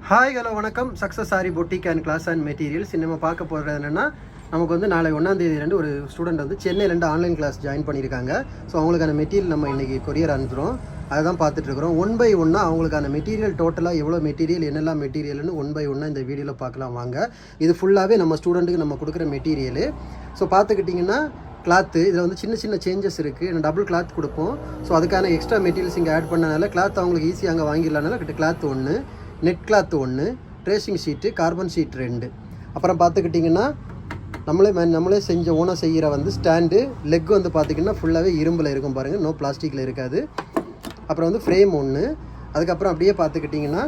Hi hello வணக்கம். Success sari boutique and class and materials. நம்ம பார்க்க போகிறது என்னென்னா, நமக்கு வந்து நாளை 1ஆம் தேதி ஒரு ஸ்டூடெண்ட் வந்து சென்னையிலேருந்து ஆன்லைன் கிளாஸ் ஜாயின் பண்ணியிருக்காங்க. ஸோ அவங்களுக்கான மெட்டீரியல் நம்ம இன்றைக்கி கொரியர் அனுப்புகிறோம். அதுதான் பார்த்துட்ருக்குறோம். 1 by 1 அவங்களுக்கான மெட்டீரியல் டோட்டலாக எவ்வளோ மெட்டீரியல், என்னெல்லாம் மெட்டீரியல்னு 1 by 1 இந்த வீடியோவில் பார்க்கலாம் வாங்க. இது ஃபுல்லாகவே நம்ம ஸ்டூடெண்ட்டுக்கு நம்ம கொடுக்குற மெட்டீரியலு. ஸோ பார்த்துக்கிட்டிங்கன்னா கிளாத்து இதில் வந்து சின்ன சின்ன சேஞ்சஸ் இருக்குது. டபுள் கிளாத் கொடுப்போம். ஸோ அதுக்கான எக்ஸ்ட்ரா மெட்டீரியல்ஸ் இங்கே ஆட் பண்ணனால கிளாத் அவங்களுக்கு ஈஸியாக அங்கே வாங்கிடலானால cloth 1, net cloth 1, tracing sheet, carbon sheet 2. அப்புறம் பார்த்துக்கிட்டிங்கன்னா நம்மளே செஞ்ச ஓனாக செய்கிற வந்து ஸ்டாண்டு, லெக் வந்து பார்த்திங்கன்னா ஃபுல்லாகவே இரும்பில் இருக்கும் பாருங்கள், நோ பிளாஸ்டிக்கில் இருக்காது. அப்புறம் வந்து ஃப்ரேம் 1. அதுக்கப்புறம் அப்படியே பார்த்துக்கிட்டிங்கன்னா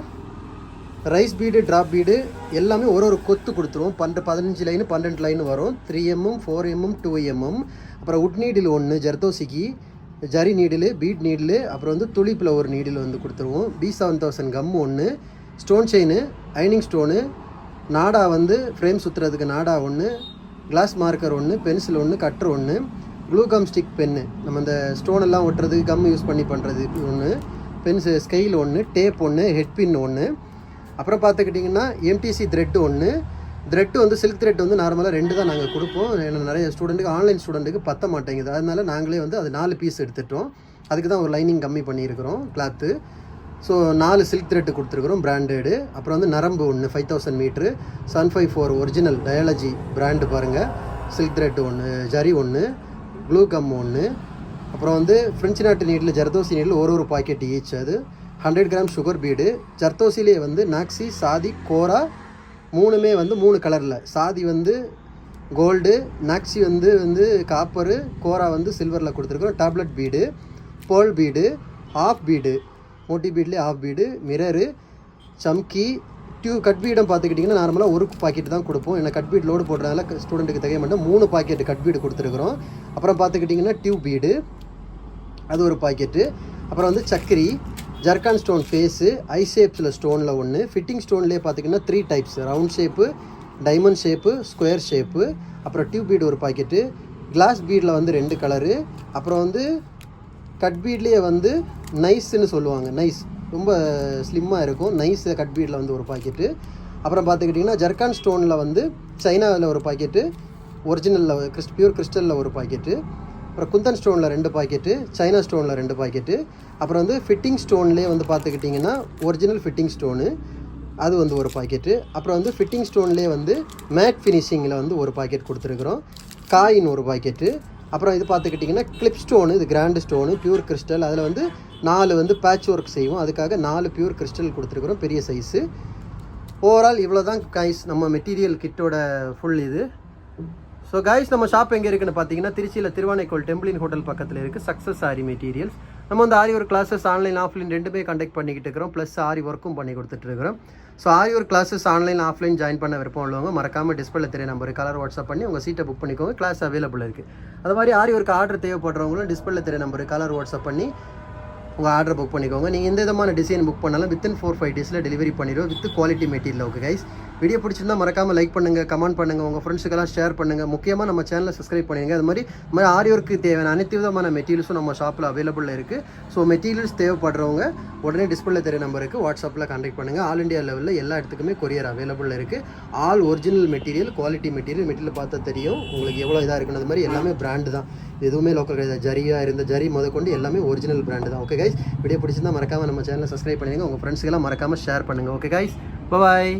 ரைஸ் பீடு, ட்ராப் பீடு எல்லாமே ஒரு கொத்து கொடுத்துருவோம். 15 லைனு 12 லைன் வரும். 3mm, 4mm, 2mm. அப்புறம் உட் நீடில் 1, ஜர்தோசிக்கு, ஜரி நீடில், பீட் நீடில், அப்புறம் வந்து துளிப்பில் ஒரு நீடில் வந்து கொடுத்துருவோம். B7000 கம் 1, ஸ்டோன் செயின், ஐனிங் ஸ்டோனு, நாடா வந்து ஃப்ரேம் சுற்றுறதுக்கு நாடா 1, glass marker 1, pencil 1, cutter 1, glue gum stick pen, நம்ம இந்த ஸ்டோனெல்லாம் ஒட்டுறதுக்கு கம் யூஸ் பண்ணி பண்ணுறது 1, pencil scale 1, tape 1, head pin 1. அப்புறம் பார்த்துக்கிட்டிங்கன்னா MTC த்ரெட் 1. த்ரெட்டு வந்து சில்க் த்ரெட் வந்து நார்மலாக 2 தான் நாங்கள் கொடுப்போம். ஏன்னா நிறைய ஸ்டூடெண்ட்டுக்கு ஆன்லைன் ஸ்டூடெண்ட்டுக்கு பத்த மாட்டேங்குது. அதனால நாங்களே வந்து அது 4 பீஸ் எடுத்துட்டோம். அதுக்கு தான் ஒரு லைனிங் கம்மி பண்ணியிருக்கிறோம் கிளாத்து. ஸோ 4 சில்க் த்ரெட்டு கொடுத்துருக்குறோம் பிராண்டடு. அப்புறம் வந்து நரம்பு 1 5000 மீட்ரு, 754 ஒரிஜினல் டயாலஜி பிராண்டு பாருங்கள், silk thread 1, zari 1, glue gum 1. அப்புறம் வந்து French knot needle, zardozi needle ஒரு பாக்கெட் ஈச். அது 100 கிராம் சுகர் பீடு. ஜர்தோசிலே வந்து நாக்ஸி, சாதி, கோரா 3மே வந்து 3 கலரில். சாதி வந்து கோல்டு, நாக்ஸி வந்து காப்பரு, கோரா வந்து சில்வரில் கொடுத்துருக்குறோம். Tablet bead, pearl bead, half bead, மோட்டி பீட்லேயே ஆஃப் பீடு, மிரரு, சம்கி, கட் பீடம் பார்த்துக்கிட்டிங்கன்னா நார்மலாக ஒரு பாக்கெட் தான் கொடுப்போம். ஏன்னா கட் பீட் லோடு போடுறதுனால ஸ்டூடெண்ட்டுக்கு தேவைய மாட்டோம். 3 பாக்கெட் கட் பீடு கொடுத்துருக்குறோம். அப்புறம் பார்த்துக்கிட்டிங்கன்னா டியூப் பீடு, அது ஒரு பாக்கெட்டு. அப்புறம் வந்து சக்கரி, ஜர்கான் ஸ்டோன் ஃபேஸு, ஐ ஷேப்ஸில் ஸ்டோனில் 1, ஃபிட்டிங் ஸ்டோன்லேயே பார்த்திங்கன்னா 3 types, round shape, diamond shape, square shape. அப்புறம் டியூப் பீடு ஒரு பாக்கெட்டு, கிளாஸ் பீடில் வந்து 2 கலரு. அப்புறம் வந்து கட் பீட்லேயே வந்து நைஸ்ன்னு சொல்லுவாங்க, நைஸ் ரொம்ப ஸ்லிம்மாக இருக்கும், நைஸ் கட் பீடில் வந்து ஒரு பாக்கெட்டு. அப்புறம் பார்த்துக்கிட்டிங்கன்னா ஜர்கான் ஸ்டோனில் வந்து சைனாவில் ஒரு பாக்கெட்டு, ஒரிஜினலில் பியூர் கிறிஸ்டலில் ஒரு பாக்கெட்டு. அப்புறம் குந்தன் ஸ்டோனில் 2 பாக்கெட்டு, சைனா ஸ்டோனில் 2 பாக்கெட்டு. அப்புறம் வந்து ஃபிட்டிங் ஸ்டோன்லேயே வந்து பார்த்துக்கிட்டிங்கன்னா ஒரிஜினல் ஃபிட்டிங் ஸ்டோனு, அது வந்து ஒரு பாக்கெட்டு. அப்புறம் வந்து ஃபிட்டிங் ஸ்டோன்லேயே வந்து மேட் ஃபினிஷிங்கில் வந்து ஒரு பாக்கெட் கொடுத்துருக்குறோம். காயின் ஒரு பாக்கெட்டு. அப்புறம் இது பார்த்துக்கிட்டிங்கன்னா கிளிப் ஸ்டோனு, இது கிராண்டு ஸ்டோனு, பியூர் கிறிஸ்டல். அதில் வந்து 4 வந்து பேட்ச் ஒர்க் செய்வோம். அதுக்காக 4 பியூர் கிறிஸ்டல் கொடுத்துருக்குறோம், பெரிய சைஸு. ஓவரால் இவ்வளோ தான் கைஸ் நம்ம மெட்டீரியல் கிட்டோட ஃபுல் இது. ஸோ கைஸ் நம்ம ஷாப் எங்கே இருக்குன்னு பார்த்தீங்கன்னா திருச்சியில் திருவானைக்கோள் டெம்பிளின் ஹோட்டல் பக்கத்தில் இருக்குது. Success sari materials. நம்ம வந்து aari work classes online offline 2மே கண்டக்ட் பண்ணிக்கிட்டு இருக்கிறோம். ப்ளஸ் ஆரி ஒர்க்கும் பண்ணி கொடுத்துட்ருக்கிறோம். So aari work classes online offline join பண்ண விருப்பம் உள்ளவங்க மறக்காமல் டிஸ்பிளே தெரிய நம்பர் கலர் வாட்ஸ்அப் பண்ணி உங்கள் சீட்டை புக் பண்ணிக்கோங்க. கிளாஸ் அவைலபிள் இருக்குது. அது மாதிரி ஆரி ஒர்க் ஆர்டர் தேவைப்படுறவங்களும் டிஸ்பிளே தெரிய நம்பர் கலர் வாட்ஸ்அப் பண்ணி உங்கள் ஆர்டர் புக் பண்ணிக்கோங்க. நீங்கள் எந்த விதமான டிசைன் புக் பண்ணாலும் வித்தின் 4-5 டேஸில் டெலிவரி பண்ணிடுவோம் with quality material. Okay guys, video பிடிச்சிருந்தா மறக்காமல் லைக் பண்ணுங்கள், கமெண்ட் பண்ணுங்கள், உங்கள் ஃப்ரெண்ட்ஸுக்கெல்லாம் ஷேர் பண்ணுங்கள். முக்கியமாக நம்ம சேனலை சப்ஸ்கிரைப் பண்ணுங்கள். அது மாதிரி ஆரி ஒர்க்கு தேவையான அனைத்து விதமான மெட்டீரியல்ஸும் நம்ம ஷாப்பில் அவைலபிள் இருக்குது. ஸோ மெட்டீரியல்ஸ் தேவைப்படுறவங்க உடனே டிஸ்பிளே தெரிய நம்பருக்கு வாட்ஸ்அப்பில் கான்டாக்ட் பண்ணுங்கள். ஆல் இண்டியா லெவலில் எல்லா இடத்துக்குமே கொரியர் அவைலபிள் இருக்குது. All original material, quality material பார்த்தா தெரியும் உங்களுக்கு எவ்வளோ இதாக இருக்குன்னு. அது மாதிரி எல்லாமே பிராண்டு தான், எதுவுமே லோக்கல் கிடையாது. ஜரியாக இருந்த ஜரி முதற்கொண்டு எல்லாமே ஒரிஜினல் பிராண்டு தான். ஓகே கைஸ், வீடியோ பிடிச்சிருந்தா மறக்காமல் நம்ம சேனலை சப்ஸ்கிரைப் பண்ணுங்கள். உங்கள் ஃப்ரெண்ட்ஸுக்கெல்லாம் மறக்காமல் ஷேர் பண்ணுங்கள். ஓகே கைஸ், பாய்.